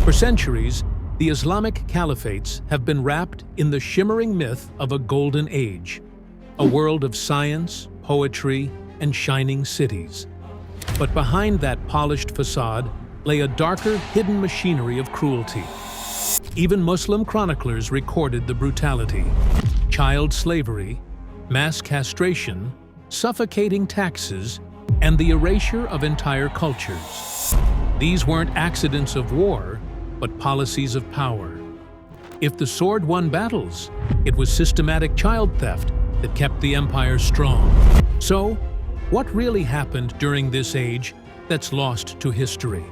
For centuries, the Islamic Caliphates have been wrapped in the shimmering myth of a golden age, a world of science, poetry, and shining cities. But behind that polished facade lay a darker, hidden machinery of cruelty. Even Muslim chroniclers recorded the brutality: child slavery, mass castration, suffocating taxes, and the erasure of entire cultures. These weren't accidents of war, but policies of power. If the sword won battles, it was systematic child theft that kept the empire strong. So, what really happened during this age that's lost to history?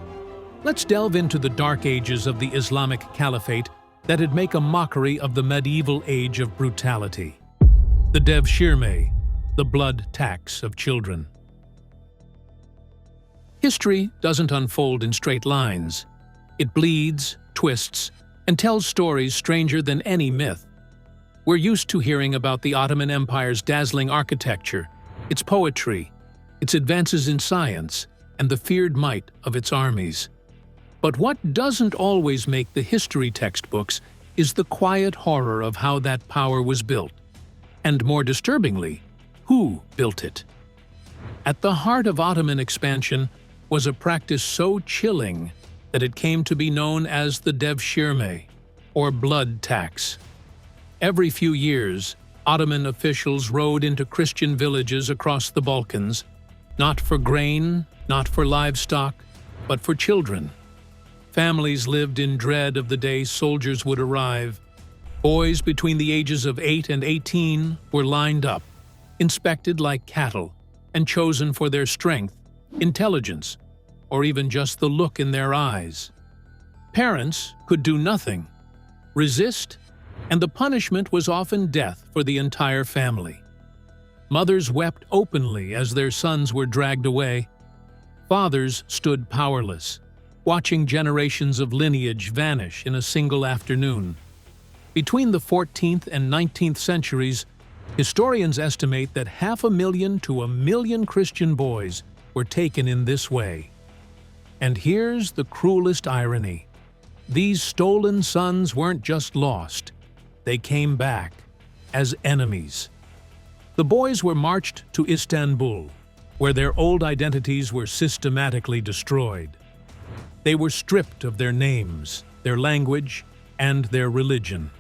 Let's delve into the dark ages of the Islamic Caliphate that'd make a mockery of the medieval age of brutality. The devshirme, the blood tax of children. History doesn't unfold in straight lines. It bleeds, twists, and tells stories stranger than any myth. We're used to hearing about the Ottoman Empire's dazzling architecture, its poetry, its advances in science, and the feared might of its armies. But what doesn't always make the history textbooks is the quiet horror of how that power was built. And more disturbingly, who built it? At the heart of Ottoman expansion was a practice so chilling that it came to be known as the devshirme, or blood tax. Every few years, Ottoman officials rode into Christian villages across the Balkans, not for grain, not for livestock, but for children. Families lived in dread of the day soldiers would arrive. Boys between the ages of 8 and 18 were lined up, inspected like cattle, and chosen for their strength, intelligence, or even just the look in their eyes. Parents could do nothing, resist, and the punishment was often death for the entire family. Mothers wept openly as their sons were dragged away. Fathers stood powerless, watching generations of lineage vanish in a single afternoon. Between the 14th and 19th centuries, historians estimate that 500,000 to 1 million Christian boys were taken in this way. And here's the cruelest irony. These stolen sons weren't just lost. They came back as enemies. The boys were marched to Istanbul, where their old identities were systematically destroyed. They were stripped of their names, their language, and their religion.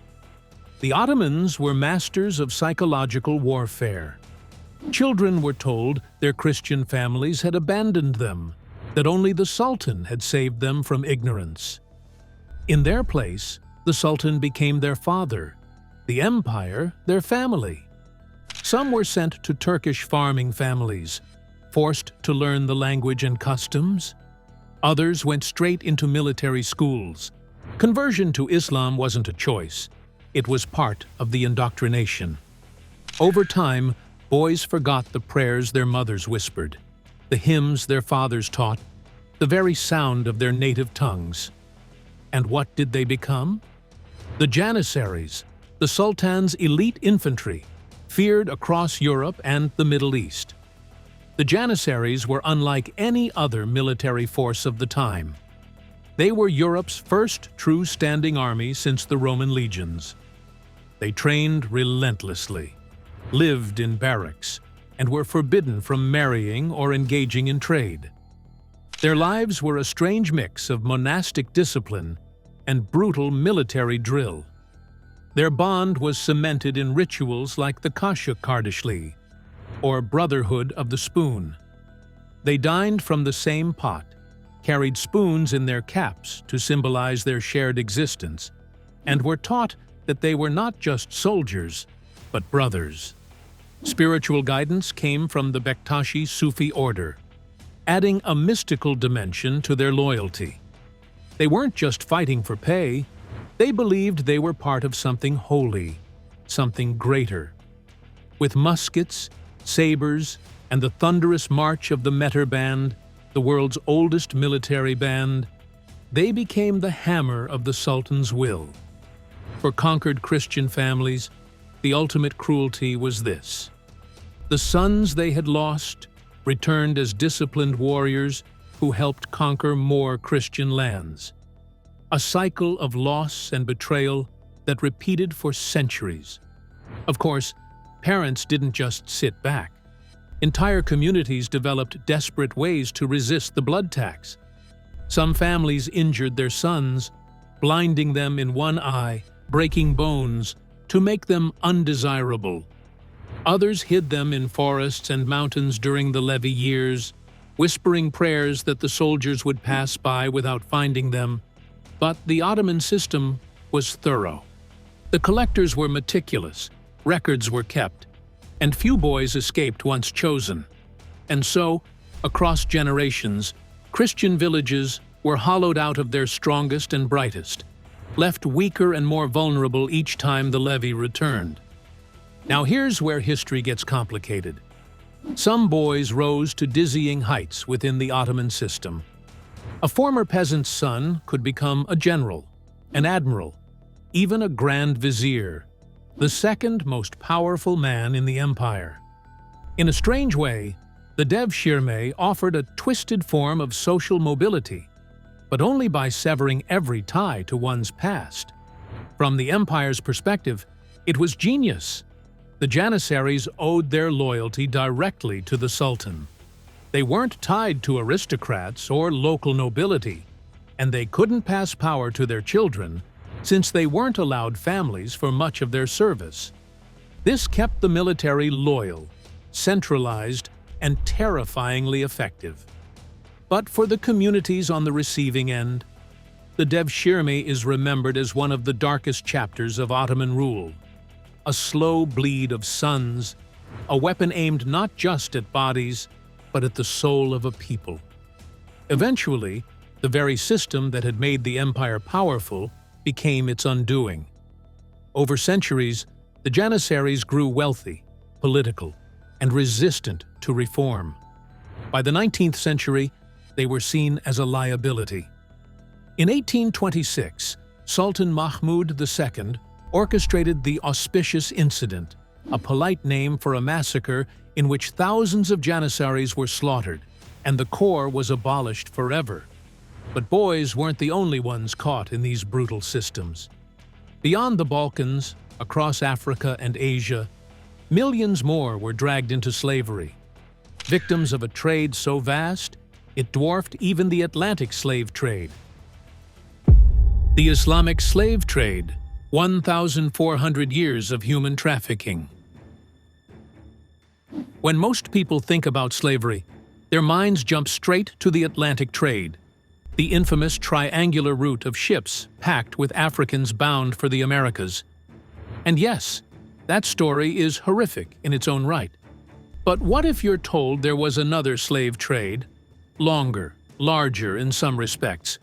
The Ottomans were masters of psychological warfare. Children were told their Christian families had abandoned them, that only the Sultan had saved them from ignorance. In their place, the Sultan became their father, the empire their family. Some were sent to Turkish farming families, forced to learn the language and customs. Others went straight into military schools. Conversion to Islam wasn't a choice. It was part of the indoctrination. Over time, boys forgot the prayers their mothers whispered, the hymns their fathers taught, the very sound of their native tongues. And what did they become? The Janissaries, the Sultan's elite infantry, feared across Europe and the Middle East. The Janissaries were unlike any other military force of the time. They were Europe's first true standing army since the Roman legions. They trained relentlessly, lived in barracks, and were forbidden from marrying or engaging in trade. Their lives were a strange mix of monastic discipline and brutal military drill. Their bond was cemented in rituals like the Kaşık Kardeşliği, or Brotherhood of the Spoon. They dined from the same pot, carried spoons in their caps to symbolize their shared existence, and were taught that they were not just soldiers, but brothers. Spiritual guidance came from the Bektashi Sufi order, adding a mystical dimension to their loyalty. They weren't just fighting for pay, they believed they were part of something holy, something greater. With muskets, sabers, and the thunderous march of the Meter Band, the world's oldest military band, they became the hammer of the Sultan's will. For conquered Christian families, the ultimate cruelty was this: the sons they had lost returned as disciplined warriors who helped conquer more Christian lands. a cycle of loss and betrayal that repeated for centuries. Of course, parents didn't just sit back. Entire communities developed desperate ways to resist the blood tax. Some families injured their sons, blinding them in one eye, breaking bones, to make them undesirable. Others hid them in forests and mountains during the levy years, whispering prayers that the soldiers would pass by without finding them. But the Ottoman system was thorough. The collectors were meticulous, records were kept, and few boys escaped once chosen. And so, across generations, Christian villages were hollowed out of their strongest and brightest, left weaker and more vulnerable each time the levy returned. Now here's where history gets complicated. Some boys rose to dizzying heights within the Ottoman system. A former peasant's son could become a general, an admiral, even a grand vizier, the second most powerful man in the empire. In a strange way, the devshirme offered a twisted form of social mobility, but only by severing every tie to one's past. From the empire's perspective, it was genius. The Janissaries owed their loyalty directly to the Sultan. They weren't tied to aristocrats or local nobility, and they couldn't pass power to their children since they weren't allowed families for much of their service. This kept the military loyal, centralized, and terrifyingly effective. But for the communities on the receiving end, the devshirme is remembered as one of the darkest chapters of Ottoman rule. A slow bleed of sons, a weapon aimed not just at bodies, but at the soul of a people. Eventually, the very system that had made the empire powerful became its undoing. Over centuries, the Janissaries grew wealthy, political, and resistant to reform. By the 19th century, they were seen as a liability. In 1826, Sultan Mahmud II orchestrated the Auspicious Incident, a polite name for a massacre in which thousands of Janissaries were slaughtered, and the core was abolished forever. But boys weren't the only ones caught in these brutal systems. Beyond the Balkans, across Africa and Asia, millions more were dragged into slavery, victims of a trade so vast it dwarfed even the Atlantic slave trade. The Islamic slave trade, 1,400 years of human trafficking. When most people think about slavery, their minds jump straight to the Atlantic trade, the infamous triangular route of ships packed with Africans bound for the Americas. And yes, that story is horrific in its own right. But what if you're told there was another slave trade, longer, larger in some respects,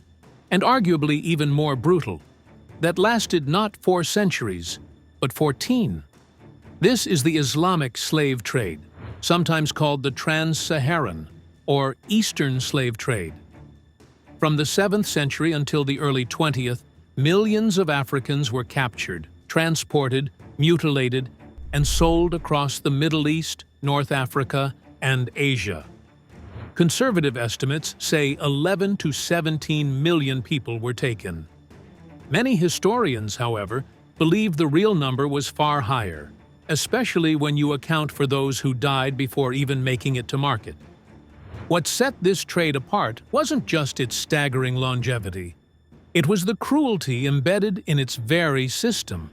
and arguably even more brutal, that lasted not 4 centuries, but 14? This is the Islamic slave trade, sometimes called the Trans-Saharan or Eastern slave trade. From the 7th century until the early 20th, millions of Africans were captured, transported, mutilated, and sold across the Middle East, North Africa, and Asia. Conservative estimates say 11 to 17 million people were taken. Many historians, however, believe the real number was far higher, especially when you account for those who died before even making it to market. What set this trade apart wasn't just its staggering longevity. It was the cruelty embedded in its very system.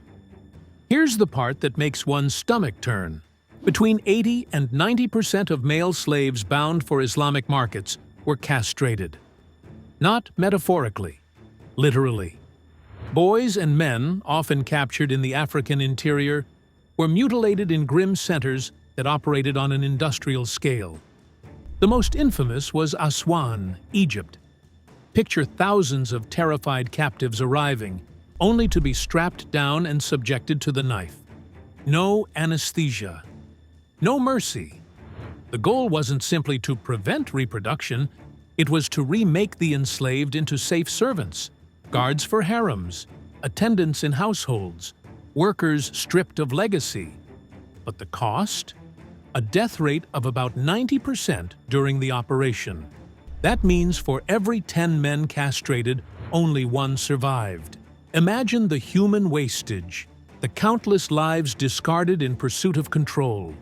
Here's the part that makes one's stomach turn. Between 80 and 90% of male slaves bound for Islamic markets were castrated. Not metaphorically, literally. Boys and men, often captured in the African interior, were mutilated in grim centers that operated on an industrial scale. The most infamous was Aswan, Egypt. Picture thousands of terrified captives arriving, only to be strapped down and subjected to the knife. No anesthesia. No mercy. The goal wasn't simply to prevent reproduction, it was to remake the enslaved into safe servants, guards for harems, attendants in households, workers stripped of legacy. But the cost? A death rate of about 90% during the operation. That means for every 10 men castrated, only one survived. Imagine the human wastage, the countless lives discarded in pursuit of control.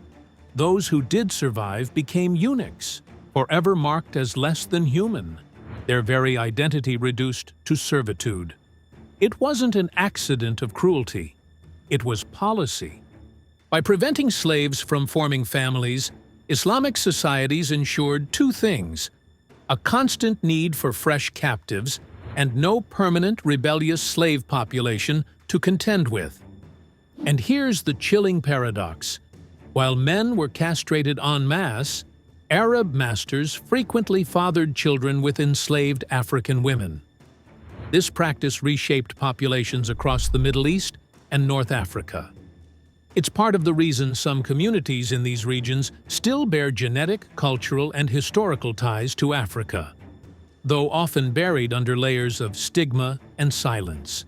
Those who did survive became eunuchs, forever marked as less than human, their very identity reduced to servitude. It wasn't an accident of cruelty. It was policy. By preventing slaves from forming families, Islamic societies ensured two things: a constant need for fresh captives and no permanent rebellious slave population to contend with. And here's the chilling paradox. While men were castrated en masse, Arab masters frequently fathered children with enslaved African women. This practice reshaped populations across the Middle East and North Africa. It's part of the reason some communities in these regions still bear genetic, cultural, and historical ties to Africa, though often buried under layers of stigma and silence.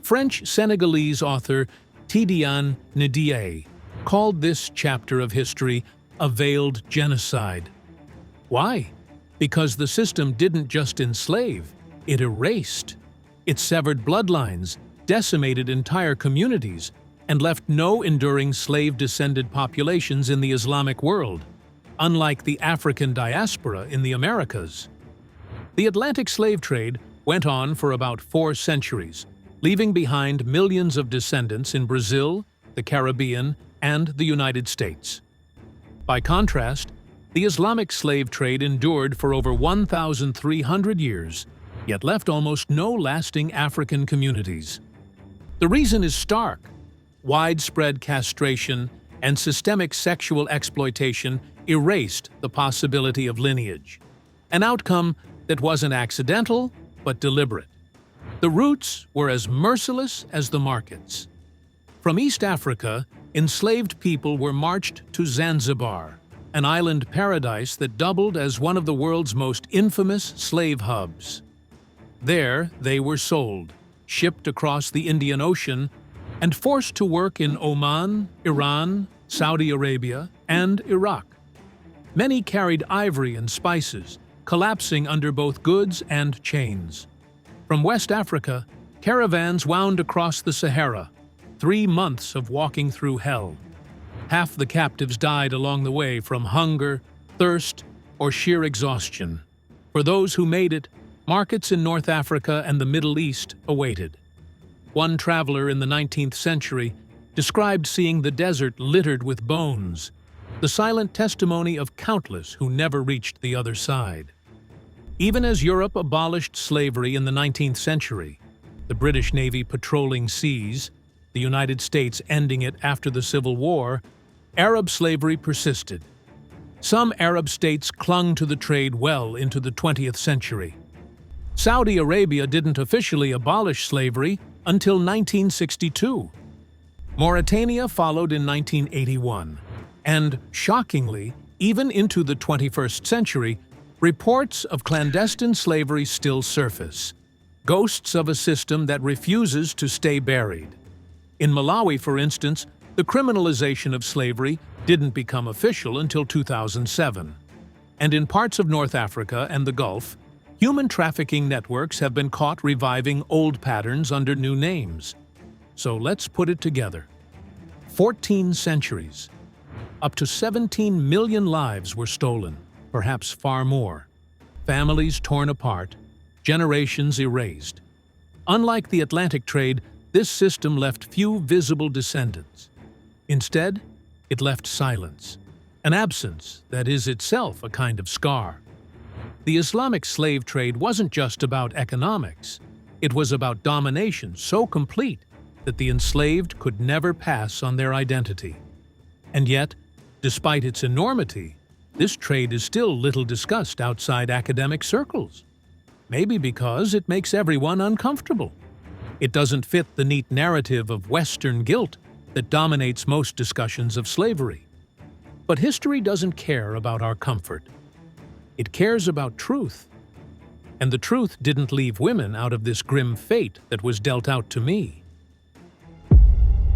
French-Senegalese author Tidiane Ndiaye called this chapter of history a veiled genocide. Why? Because the system didn't just enslave, it erased. It severed bloodlines, decimated entire communities, and left no enduring slave-descended populations in the Islamic world, unlike the African diaspora in the Americas. The Atlantic slave trade went on for about 4 centuries, leaving behind millions of descendants in Brazil, the Caribbean, and the United States. By contrast, the Islamic slave trade endured for over 1,300 years, yet left almost no lasting African communities. The reason is stark. Widespread castration and systemic sexual exploitation erased the possibility of lineage, an outcome that wasn't accidental but deliberate. The roots were as merciless as the markets. From East Africa, enslaved people were marched to Zanzibar, an island paradise that doubled as one of the world's most infamous slave hubs. There, they were sold, shipped across the Indian Ocean, and forced to work in Oman, Iran, Saudi Arabia, and Iraq. Many carried ivory and spices, collapsing under both goods and chains. From West Africa, caravans wound across the Sahara, 3 months of walking through hell. Half the captives died along the way from hunger, thirst, or sheer exhaustion. For those who made it, markets in North Africa and the Middle East awaited. One traveler in the 19th century described seeing the desert littered with bones, the silent testimony of countless who never reached the other side. Even as Europe abolished slavery in the 19th century, the British Navy patrolling seas, the United States ending it after the Civil War, Arab slavery persisted. Some Arab states clung to the trade well into the 20th century. Saudi Arabia didn't officially abolish slavery until 1962. Mauritania followed in 1981, and, shockingly, even into the 21st century, reports of clandestine slavery still surface, ghosts of a system that refuses to stay buried. In Malawi, for instance, the criminalization of slavery didn't become official until 2007. And in parts of North Africa and the Gulf, human trafficking networks have been caught reviving old patterns under new names. So let's put it together. 14 centuries. Up to 17 million lives were stolen, perhaps far more. Families torn apart, generations erased. Unlike the Atlantic trade, this system left few visible descendants. Instead, it left silence, an absence that is itself a kind of scar. The Islamic slave trade wasn't just about economics. It was about domination so complete that the enslaved could never pass on their identity. And yet, despite its enormity, this trade is still little discussed outside academic circles. Maybe because it makes everyone uncomfortable. It doesn't fit the neat narrative of Western guilt that dominates most discussions of slavery. But history doesn't care about our comfort. It cares about truth. And the truth didn't leave women out of this grim fate that was dealt out to me.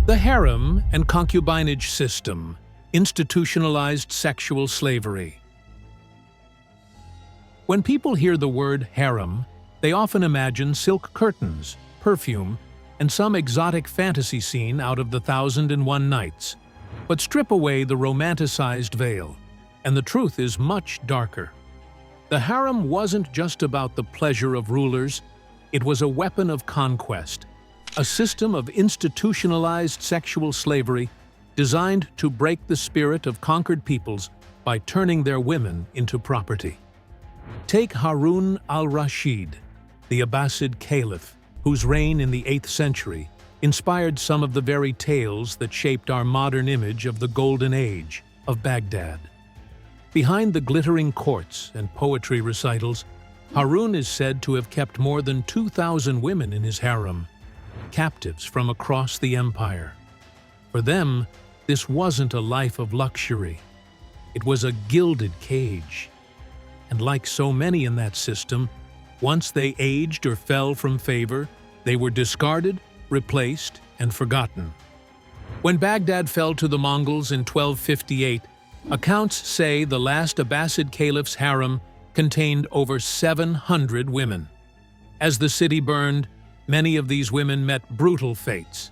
The harem and concubinage system institutionalized sexual slavery. When people hear the word harem, They often imagine silk curtains, perfume, and some exotic fantasy scene out of the 1001 Nights. But strip away the romanticized veil, and the truth is much darker. The harem wasn't just about the pleasure of rulers, it was a weapon of conquest, a system of institutionalized sexual slavery designed to break the spirit of conquered peoples by turning their women into property. Take Harun al-Rashid, the Abbasid Caliph, whose reign in the 8th century inspired some of the very tales that shaped our modern image of the Golden Age of Baghdad. Behind the glittering courts and poetry recitals, Harun is said to have kept more than 2,000 women in his harem, captives from across the empire. For them, this wasn't a life of luxury. It was a gilded cage. And like so many in that system, once they aged or fell from favor, they were discarded, replaced, and forgotten. When Baghdad fell to the Mongols in 1258, accounts say the last Abbasid caliph's harem contained over 700 women. As the city burned, many of these women met brutal fates: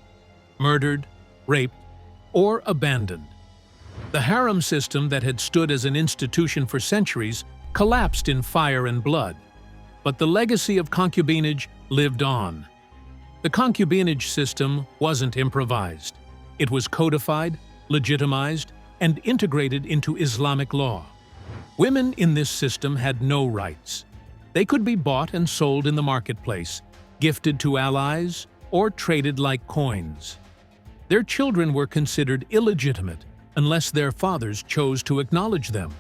murdered, raped, or abandoned. The harem system that had stood as an institution for centuries collapsed in fire and blood, but the legacy of concubinage lived on. The concubinage system wasn't improvised. It was codified, legitimized, and integrated into Islamic law. Women in this system had no rights. They could be bought and sold in the marketplace, gifted to allies, or traded like coins. Their children were considered illegitimate unless their fathers chose to acknowledge them.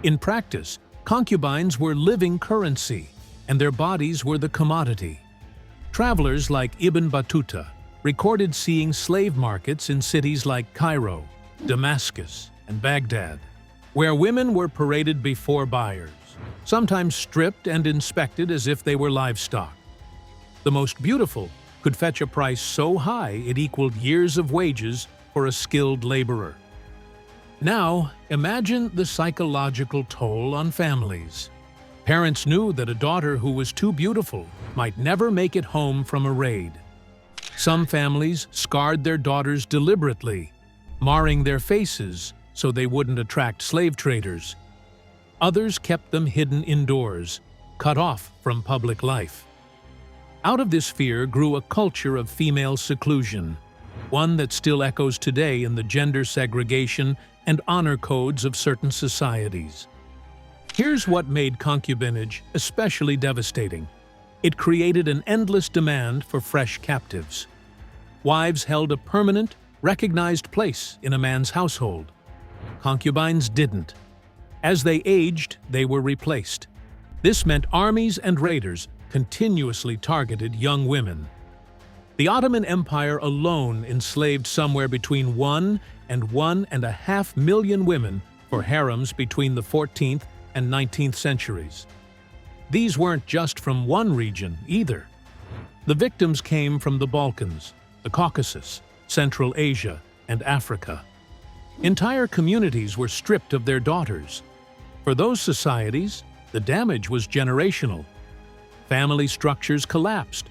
In practice, concubines were living currency, and their bodies were the commodity. Travelers like Ibn Battuta recorded seeing slave markets in cities like Cairo, Damascus, and Baghdad, where women were paraded before buyers, sometimes stripped and inspected as if they were livestock. The most beautiful could fetch a price so high it equaled years of wages for a skilled laborer. Now, imagine the psychological toll on families. Parents knew that a daughter who was too beautiful might never make it home from a raid. Some families scarred their daughters deliberately, marring their faces so they wouldn't attract slave traders. Others kept them hidden indoors, cut off from public life. Out of this fear grew a culture of female seclusion, one that still echoes today in the gender segregation and honor codes of certain societies. Here's what made concubinage especially devastating. It created an endless demand for fresh captives. Wives held a permanent, recognized place in a man's household. Concubines didn't. As they aged, they were replaced. This meant armies and raiders continuously targeted young women. The Ottoman Empire alone enslaved somewhere between 1 and 1.5 million women for harems between the 14th and 19th centuries. These weren't just from one region either. The victims came from the Balkans, the Caucasus, Central Asia, and Africa. Entire communities were stripped of their daughters. For those societies, the damage was generational. Family structures collapsed,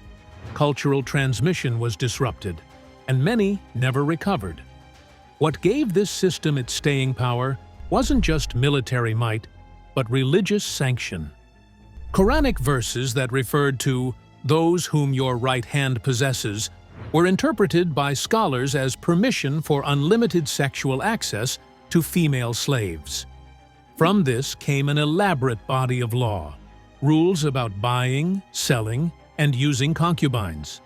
cultural transmission was disrupted, and many never recovered. What gave this system its staying power wasn't just military might, but religious sanction. Quranic verses that referred to "those whom your right hand possesses" were interpreted by scholars as permission for unlimited sexual access to female slaves. From this came an elaborate body of law, rules about buying, selling, and using concubines.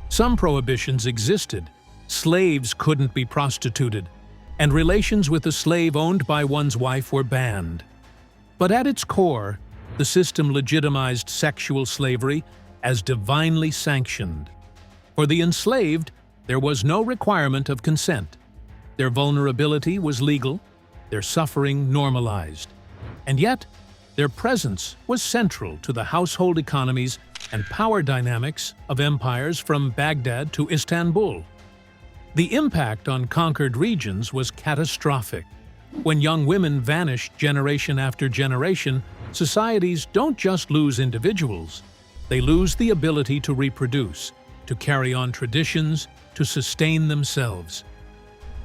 Some prohibitions existed. Slaves couldn't be prostituted, and relations with a slave owned by one's wife were banned. But at its core, the system legitimized sexual slavery as divinely sanctioned. For the enslaved, there was no requirement of consent. Their vulnerability was legal, their suffering normalized. And yet, their presence was central to the household economies and power dynamics of empires from Baghdad to Istanbul. The impact on conquered regions was catastrophic. When young women vanish generation after generation, societies don't just lose individuals, They lose the ability to reproduce, to carry on traditions, to sustain themselves.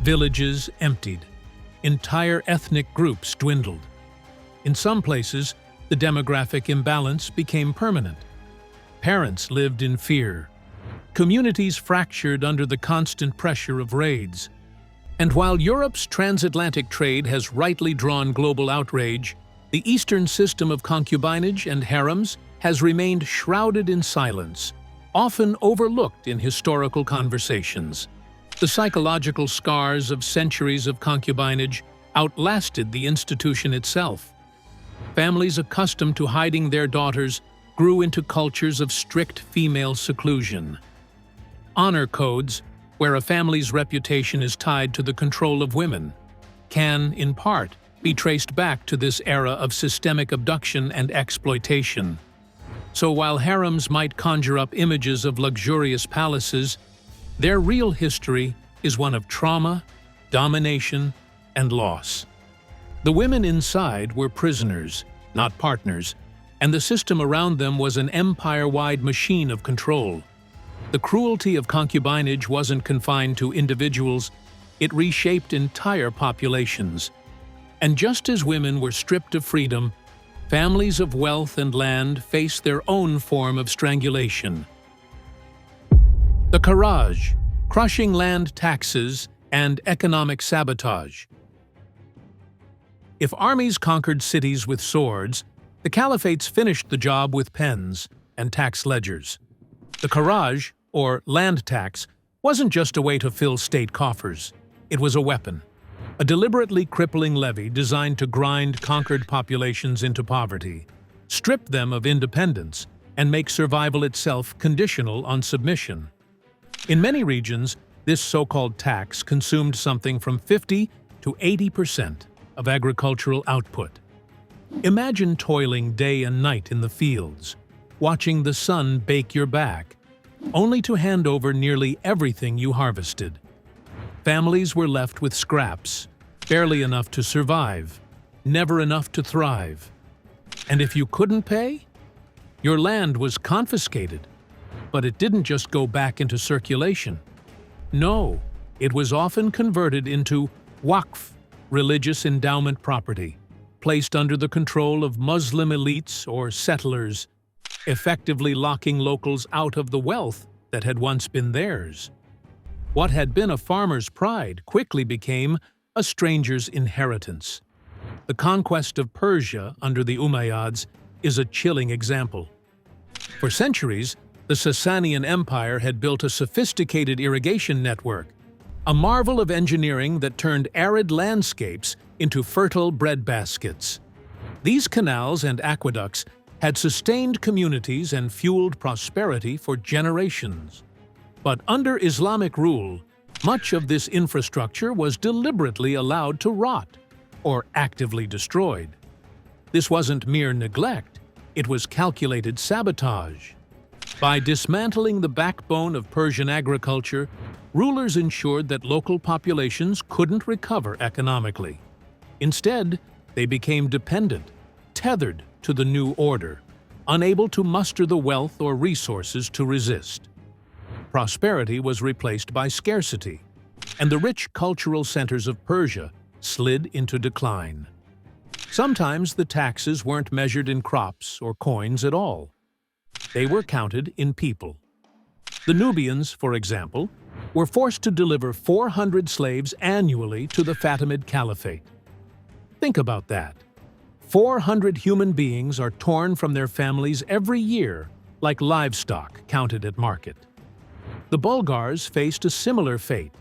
Villages emptied. Entire ethnic groups dwindled. In some places, the demographic imbalance became permanent. Parents lived in fear. Communities fractured under the constant pressure of raids. And while Europe's transatlantic trade has rightly drawn global outrage, the Eastern system of concubinage and harems has remained shrouded in silence, often overlooked in historical conversations. The psychological scars of centuries of concubinage outlasted the institution itself. Families accustomed to hiding their daughters grew into cultures of strict female seclusion. Honor codes, where a family's reputation is tied to the control of women, can, in part, be traced back to this era of systemic abduction and exploitation. So while harems might conjure up images of luxurious palaces, their real history is one of trauma, domination, and loss. The women inside were prisoners, not partners, and the system around them was an empire-wide machine of control. The cruelty of concubinage wasn't confined to individuals, it reshaped entire populations. And just as women were stripped of freedom, families of wealth and land faced their own form of strangulation. The Kharaj, crushing land taxes and economic sabotage. If armies conquered cities with swords, the caliphates finished the job with pens and tax ledgers. The Kharaj, or land tax, wasn't just a way to fill state coffers. It was a weapon, a deliberately crippling levy designed to grind conquered populations into poverty, strip them of independence, and make survival itself conditional on submission. In many regions, this so-called tax consumed something from 50 to 80% of agricultural output. Imagine toiling day and night in the fields, watching the sun bake your back, only to hand over nearly everything you harvested. Families were left with scraps, barely enough to survive, never enough to thrive. And if you couldn't pay, your land was confiscated. But it didn't just go back into circulation. No, it was often converted into waqf, religious endowment property, placed under the control of Muslim elites or settlers, effectively locking locals out of the wealth that had once been theirs. What had been a farmer's pride quickly became a stranger's inheritance. The conquest of Persia under the Umayyads is a chilling example. For centuries, the Sasanian Empire had built a sophisticated irrigation network, a marvel of engineering that turned arid landscapes into fertile breadbaskets. These canals and aqueducts had sustained communities and fueled prosperity for generations. But under Islamic rule, much of this infrastructure was deliberately allowed to rot or actively destroyed. This wasn't mere neglect, it was calculated sabotage. By dismantling the backbone of Persian agriculture, rulers ensured that local populations couldn't recover economically. Instead, they became dependent, tethered to the new order, unable to muster the wealth or resources to resist. Prosperity was replaced by scarcity, and the rich cultural centers of Persia slid into decline. Sometimes the taxes weren't measured in crops or coins at all. They were counted in people. The Nubians, for example, were forced to deliver 400 slaves annually to the Fatimid Caliphate. Think about that. 400 human beings are torn from their families every year, like livestock counted at market. The Bulgars faced a similar fate,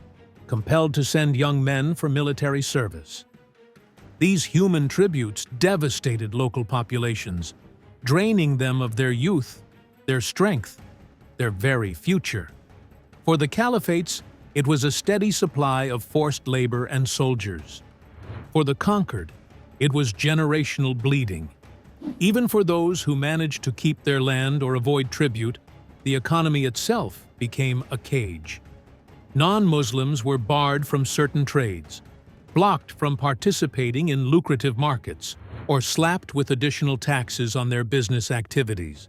compelled to send young men for military service. These human tributes devastated local populations, draining them of their youth, their strength, their very future. For the caliphates, it was a steady supply of forced labor and soldiers. For the conquered, it was generational bleeding. Even for those who managed to keep their land or avoid tribute, the economy itself became a cage. Non-Muslims were barred from certain trades, blocked from participating in lucrative markets, or slapped with additional taxes on their business activities.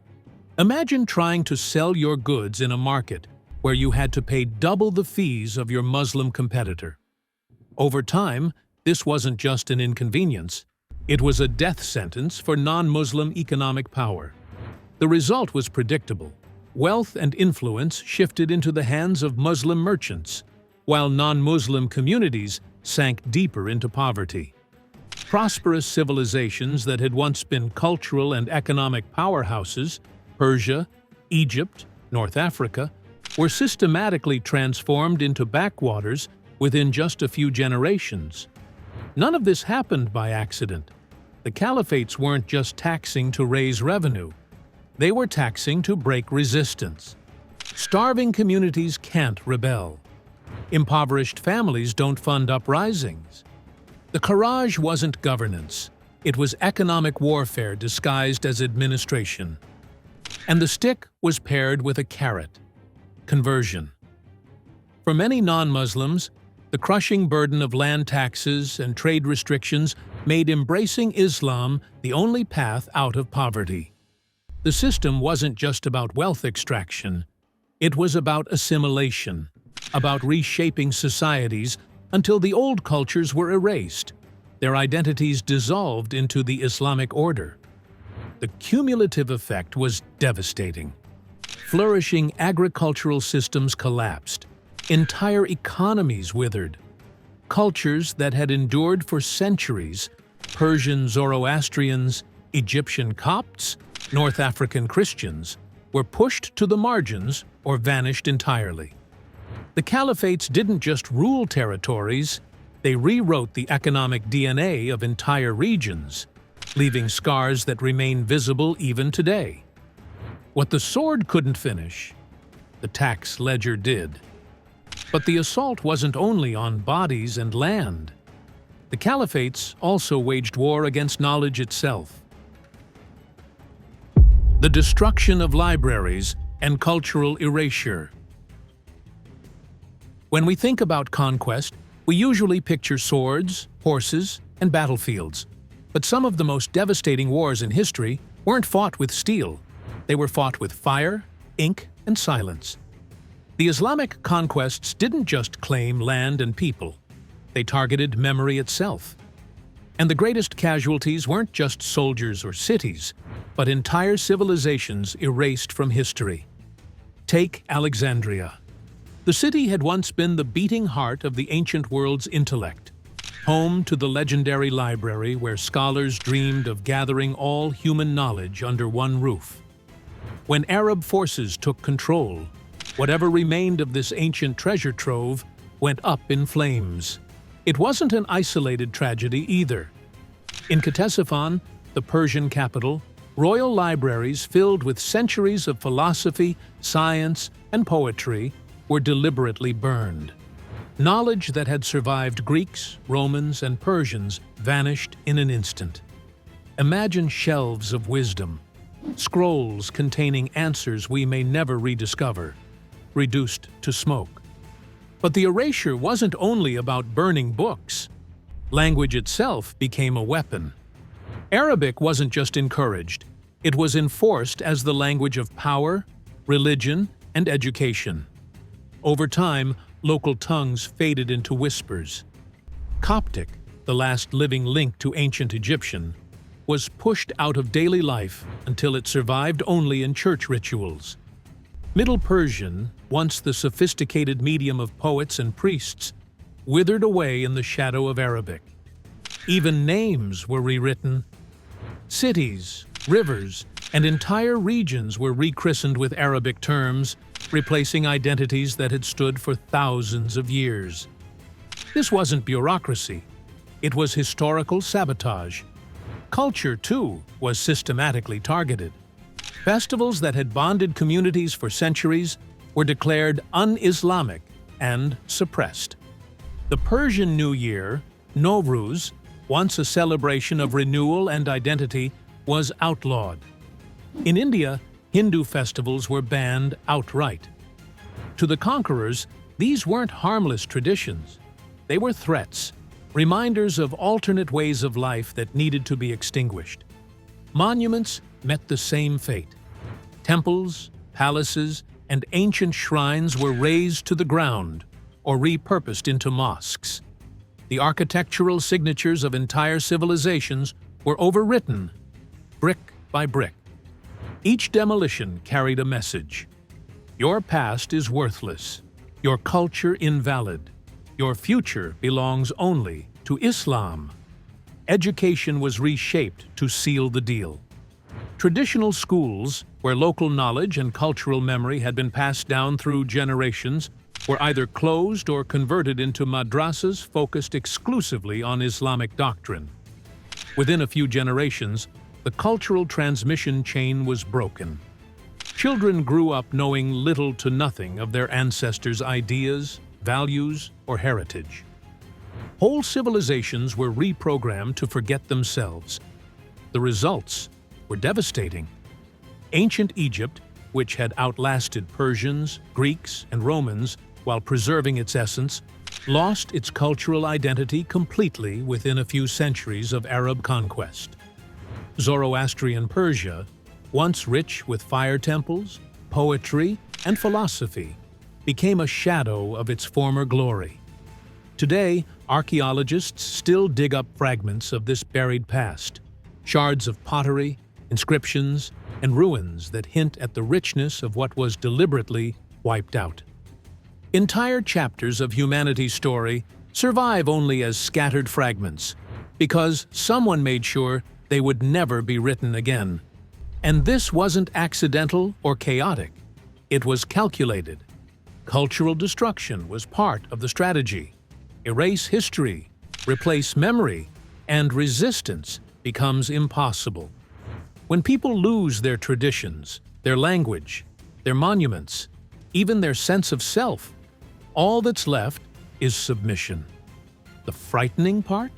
Imagine trying to sell your goods in a market where you had to pay double the fees of your Muslim competitor. Over time, this wasn't just an inconvenience. It was a death sentence for non-Muslim economic power. The result was predictable. Wealth and influence shifted into the hands of Muslim merchants, while non-Muslim communities sank deeper into poverty. Prosperous civilizations that had once been cultural and economic powerhouses, Persia, Egypt, North Africa, were systematically transformed into backwaters within just a few generations. None of this happened by accident. The caliphates weren't just taxing to raise revenue. They were taxing to break resistance. Starving communities can't rebel. Impoverished families don't fund uprisings. The Kharaj wasn't governance. It was economic warfare disguised as administration. And the stick was paired with a carrot: conversion. For many non-Muslims, the crushing burden of land taxes and trade restrictions made embracing Islam the only path out of poverty. The system wasn't just about wealth extraction. It was about assimilation, about reshaping societies until the old cultures were erased, their identities dissolved into the Islamic order. The cumulative effect was devastating. Flourishing agricultural systems collapsed. Entire economies withered. Cultures that had endured for centuries, Persian Zoroastrians, Egyptian Copts, North African Christians, were pushed to the margins or vanished entirely. The caliphates didn't just rule territories, they rewrote the economic DNA of entire regions, leaving scars that remain visible even today. What the sword couldn't finish, the tax ledger did. But the assault wasn't only on bodies and land. The caliphates also waged war against knowledge itself. The destruction of libraries and cultural erasure. When we think about conquest, we usually picture swords, horses, and battlefields. But some of the most devastating wars in history weren't fought with steel. They were fought with fire, ink, and silence. The Islamic conquests didn't just claim land and people. They targeted memory itself. And the greatest casualties weren't just soldiers or cities, but entire civilizations erased from history. Take Alexandria. The city had once been the beating heart of the ancient world's intellect, home to the legendary library where scholars dreamed of gathering all human knowledge under one roof. When Arab forces took control, whatever remained of this ancient treasure trove went up in flames. It wasn't an isolated tragedy either. In Ctesiphon, the Persian capital, royal libraries filled with centuries of philosophy, science, and poetry were deliberately burned. Knowledge that had survived Greeks, Romans, and Persians vanished in an instant. Imagine shelves of wisdom, scrolls containing answers we may never rediscover, reduced to smoke. But the erasure wasn't only about burning books. Language itself became a weapon. Arabic wasn't just encouraged, it was enforced as the language of power, religion, and education. Over time, local tongues faded into whispers. Coptic, the last living link to ancient Egyptian, was pushed out of daily life until it survived only in church rituals. Middle Persian, once the sophisticated medium of poets and priests, withered away in the shadow of Arabic. Even names were rewritten. Cities, rivers, and entire regions were rechristened with Arabic terms, replacing identities that had stood for thousands of years. This wasn't bureaucracy. It was historical sabotage. Culture, too, was systematically targeted. Festivals that had bonded communities for centuries were declared un-Islamic and suppressed. The Persian New Year, Nowruz, once a celebration of renewal and identity, was outlawed. In India, Hindu festivals were banned outright. To the conquerors, these weren't harmless traditions. They were threats, reminders of alternate ways of life that needed to be extinguished. Monuments met the same fate. Temples, palaces, and ancient shrines were razed to the ground or repurposed into mosques. The architectural signatures of entire civilizations were overwritten, brick by brick. Each demolition carried a message. Your past is worthless, your culture invalid, your future belongs only to Islam. Education was reshaped to seal the deal. Traditional schools, where local knowledge and cultural memory had been passed down through generations, were either closed or converted into madrasas focused exclusively on Islamic doctrine. Within a few generations, the cultural transmission chain was broken. Children grew up knowing little to nothing of their ancestors' ideas, values, or heritage. Whole civilizations were reprogrammed to forget themselves. The results were devastating. Ancient Egypt, which had outlasted Persians, Greeks, and Romans while preserving its essence, lost its cultural identity completely within a few centuries of Arab conquest. Zoroastrian Persia, once rich with fire temples, poetry, and philosophy, became a shadow of its former glory. Today, archaeologists still dig up fragments of this buried past, shards of pottery, inscriptions, and ruins that hint at the richness of what was deliberately wiped out. Entire chapters of humanity's story survive only as scattered fragments, because someone made sure they would never be written again. And this wasn't accidental or chaotic. It was calculated. Cultural destruction was part of the strategy. Erase history, replace memory, and resistance becomes impossible. When people lose their traditions, their language, their monuments, even their sense of self, all that's left is submission. The frightening part?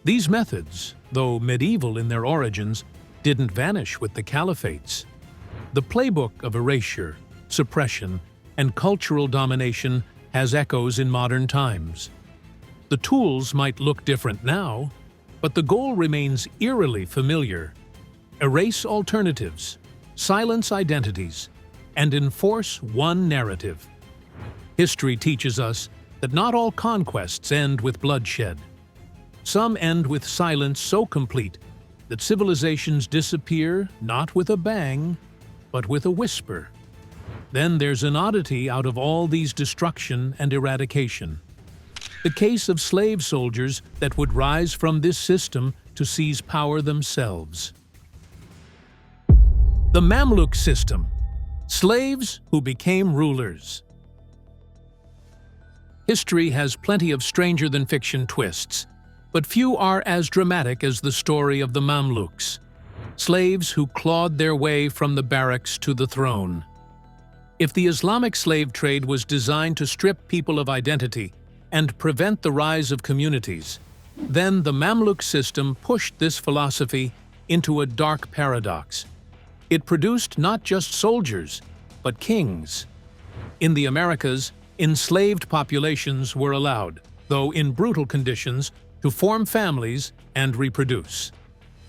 These methods, though medieval in their origins, didn't vanish with the caliphates. The playbook of erasure, suppression, and cultural domination has echoes in modern times. The tools might look different now, but the goal remains eerily familiar. Erase alternatives, silence identities, and enforce one narrative. History teaches us that not all conquests end with bloodshed. Some end with silence so complete that civilizations disappear not with a bang, but with a whisper. Then there's an oddity out of all these destruction and eradication. The case of slave soldiers that would rise from this system to seize power themselves. The Mamluk system. Slaves who became rulers. History has plenty of stranger-than-fiction twists, but few are as dramatic as the story of the Mamluks, slaves who clawed their way from the barracks to the throne. If the Islamic slave trade was designed to strip people of identity and prevent the rise of communities, then the Mamluk system pushed this philosophy into a dark paradox. It produced not just soldiers, but kings. In the Americas, enslaved populations were allowed, though in brutal conditions, to form families and reproduce.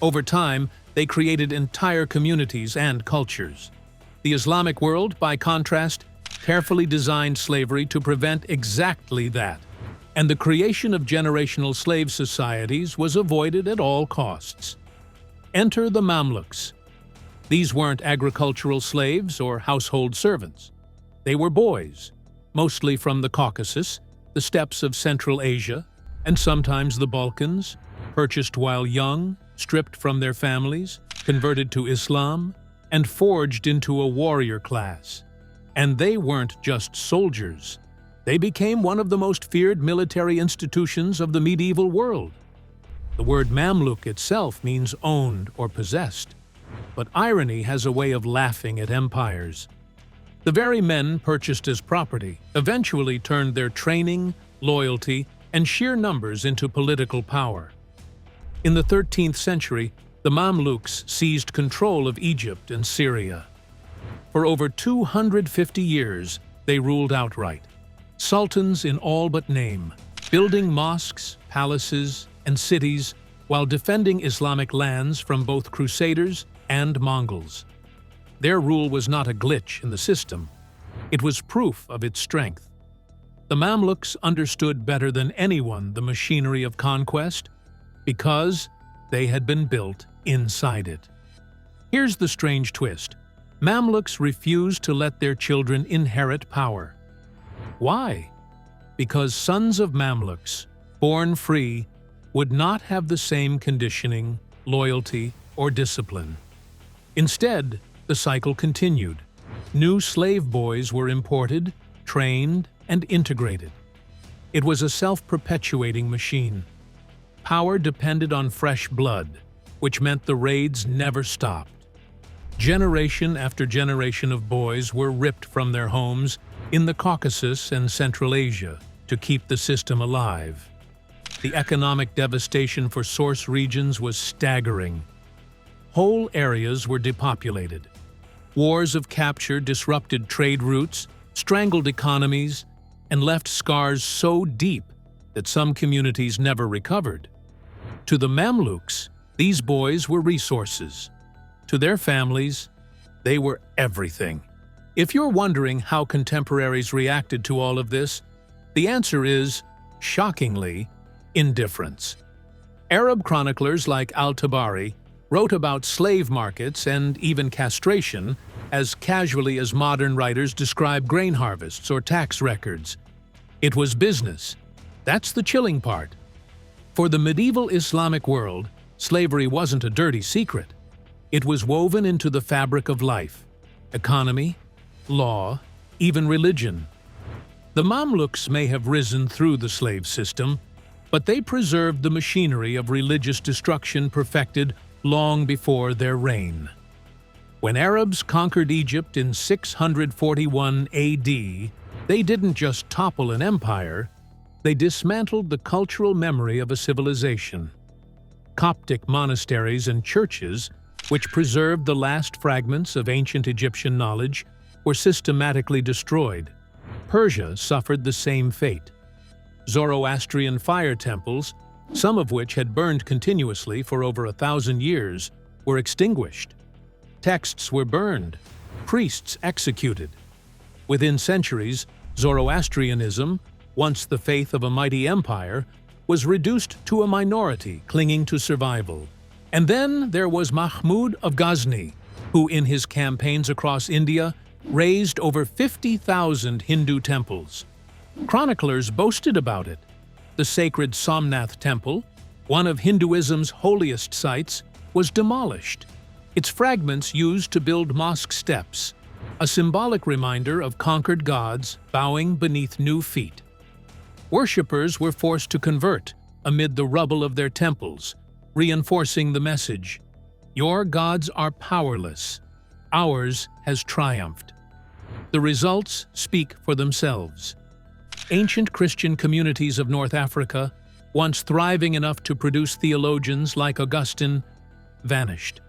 Over time, they created entire communities and cultures. The Islamic world, by contrast, carefully designed slavery to prevent exactly that, and the creation of generational slave societies was avoided at all costs. Enter the Mamluks. These weren't agricultural slaves or household servants. They were boys, mostly from the Caucasus, the steppes of Central Asia, and sometimes the Balkans, purchased while young, stripped from their families, converted to Islam, and forged into a warrior class. And they weren't just soldiers. They became one of the most feared military institutions of the medieval world. The word Mamluk itself means owned or possessed, but irony has a way of laughing at empires. The very men purchased as property eventually turned their training, loyalty, and sheer numbers into political power. In the 13th century, the Mamluks seized control of Egypt and Syria. For over 250 years, they ruled outright. Sultans in all but name, building mosques, palaces, and cities while defending Islamic lands from both Crusaders and Mongols. Their rule was not a glitch in the system. It was proof of its strength. The Mamluks understood better than anyone the machinery of conquest because they had been built inside it. Here's the strange twist. Mamluks refused to let their children inherit power. Why? Because sons of Mamluks, born free, would not have the same conditioning, loyalty, or discipline. Instead, the cycle continued. New slave boys were imported, trained, and integrated. It was a self-perpetuating machine. Power depended on fresh blood, which meant the raids never stopped. Generation after generation of boys were ripped from their homes in the Caucasus and Central Asia to keep the system alive. The economic devastation for source regions was staggering. Whole areas were depopulated. Wars of capture disrupted trade routes, strangled economies, and left scars so deep that some communities never recovered. To the Mamluks, these boys were resources. To their families, they were everything. If you're wondering how contemporaries reacted to all of this, the answer is, shockingly, indifference. Arab chroniclers like al-Tabari wrote about slave markets and even castration as casually as modern writers describe grain harvests or tax records. It was business. That's the chilling part. For the medieval Islamic world, slavery wasn't a dirty secret. It was woven into the fabric of life, economy, law, even religion. The Mamluks may have risen through the slave system, but they preserved the machinery of religious destruction perfected long before their reign. When Arabs conquered Egypt in 641 AD, they didn't just topple an empire, they dismantled the cultural memory of a civilization. Coptic monasteries and churches, which preserved the last fragments of ancient Egyptian knowledge, were systematically destroyed. Persia suffered the same fate. Zoroastrian fire temples, some of which had burned continuously for over 1,000 years, were extinguished. Texts were burned, priests executed. Within centuries, Zoroastrianism, once the faith of a mighty empire, was reduced to a minority clinging to survival. And then there was Mahmud of Ghazni, who in his campaigns across India razed over 50,000 Hindu temples. Chroniclers boasted about it. The sacred Somnath temple, one of Hinduism's holiest sites, was demolished. Its fragments used to build mosque steps, a symbolic reminder of conquered gods bowing beneath new feet. Worshippers were forced to convert amid the rubble of their temples, reinforcing the message, "Your gods are powerless. Ours has triumphed." The results speak for themselves. Ancient Christian communities of North Africa, once thriving enough to produce theologians like Augustine, vanished.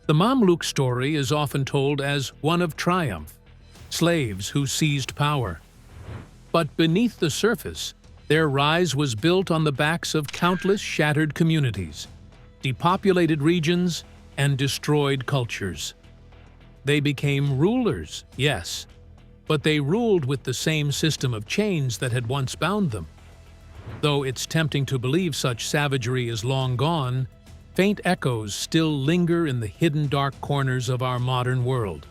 The Mamluk story is often told as one of triumph, slaves who seized power. But beneath the surface, their rise was built on the backs of countless shattered communities, depopulated regions, and destroyed cultures. They became rulers, yes, but they ruled with the same system of chains that had once bound them. Though it's tempting to believe such savagery is long gone, faint echoes still linger in the hidden dark corners of our modern world.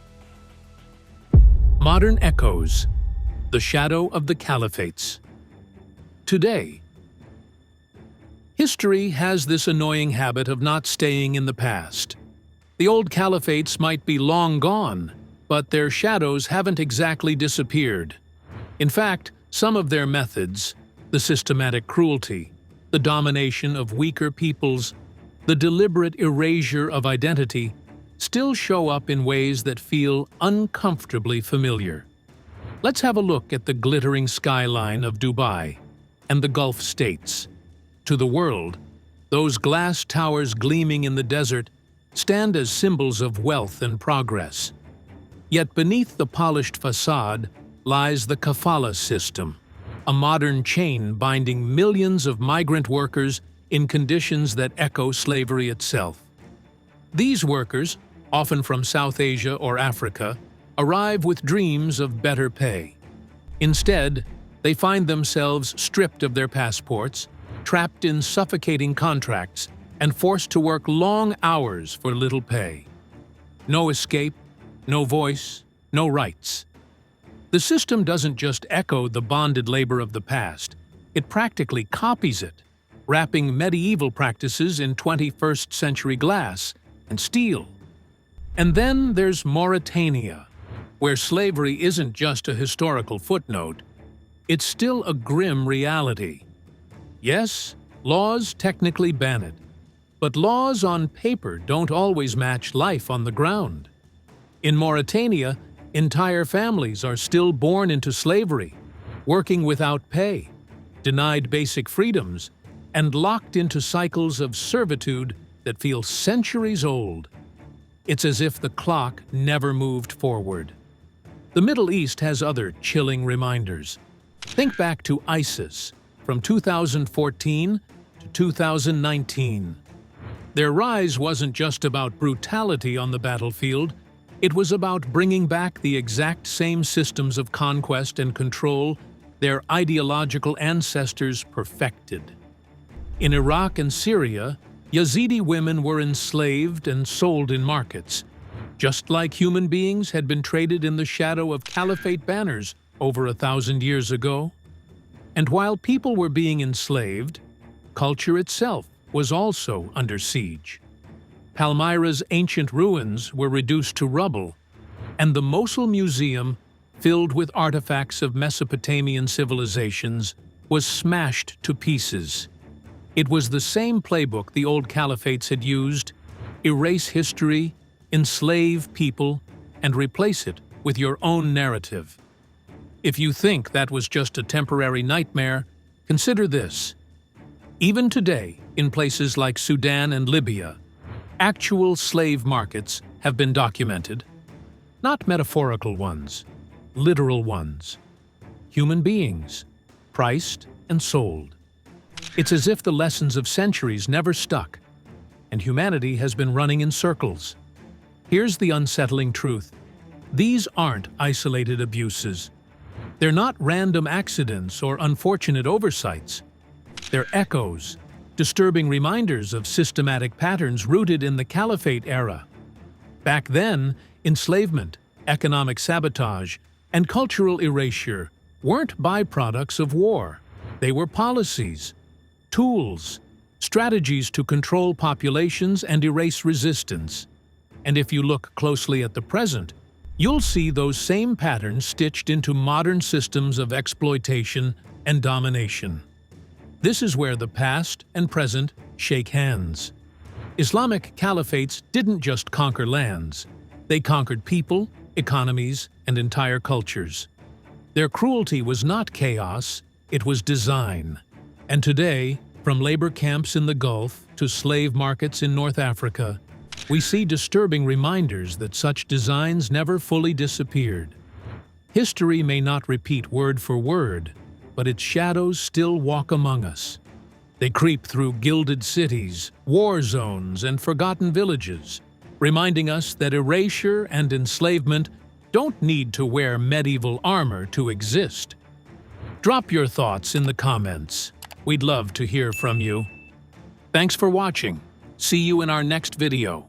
Modern echoes, the shadow of the caliphates. Today, history has this annoying habit of not staying in the past. The old caliphates might be long gone, but their shadows haven't exactly disappeared. In fact, some of their methods, the systematic cruelty, the domination of weaker peoples, the deliberate erasure of identity, still show up in ways that feel uncomfortably familiar. Let's have a look at the glittering skyline of Dubai and the Gulf states. To the world, those glass towers gleaming in the desert stand as symbols of wealth and progress. Yet beneath the polished façade lies the kafala system, a modern chain binding millions of migrant workers in conditions that echo slavery itself. These workers, often from South Asia or Africa, arrive with dreams of better pay. Instead, they find themselves stripped of their passports, trapped in suffocating contracts, and forced to work long hours for little pay. No escape, no voice, no rights. The system doesn't just echo the bonded labor of the past, it practically copies it, wrapping medieval practices in 21st century glass and steel. And then there's Mauritania, where slavery isn't just a historical footnote, it's still a grim reality. Yes, laws technically ban it, but laws on paper don't always match life on the ground. In Mauritania, entire families are still born into slavery, working without pay, denied basic freedoms, and locked into cycles of servitude that feel centuries old. It's as if the clock never moved forward. The Middle East has other chilling reminders. Think back to ISIS from 2014 to 2019. Their rise wasn't just about brutality on the battlefield, it was about bringing back the exact same systems of conquest and control their ideological ancestors perfected. In Iraq and Syria, Yazidi women were enslaved and sold in markets, just like human beings had been traded in the shadow of caliphate banners over 1,000 years ago. And while people were being enslaved, culture itself was also under siege. Palmyra's ancient ruins were reduced to rubble, and the Mosul Museum, filled with artifacts of Mesopotamian civilizations, was smashed to pieces. It was the same playbook the old caliphates had used: erase history, enslave people, and replace it with your own narrative. If you think that was just a temporary nightmare, consider this. Even today, in places like Sudan and Libya, actual slave markets have been documented. Not metaphorical ones, literal ones. Human beings, priced and sold. It's as if the lessons of centuries never stuck, and humanity has been running in circles. Here's the unsettling truth. These aren't isolated abuses. They're not random accidents or unfortunate oversights. They're echoes, disturbing reminders of systematic patterns rooted in the caliphate era. Back then, enslavement, economic sabotage, and cultural erasure weren't byproducts of war. They were policies, tools, strategies to control populations and erase resistance. And if you look closely at the present, you'll see those same patterns stitched into modern systems of exploitation and domination. This is where the past and present shake hands. Islamic caliphates didn't just conquer lands. They conquered people, economies, and entire cultures. Their cruelty was not chaos, it was design. And today, from labor camps in the Gulf to slave markets in North Africa, we see disturbing reminders that such designs never fully disappeared. History may not repeat word for word, but its shadows still walk among us. They creep through gilded cities, war zones, and forgotten villages, reminding us that erasure and enslavement don't need to wear medieval armor to exist. Drop your thoughts in the comments. We'd love to hear from you. Thanks for watching. See you in our next video.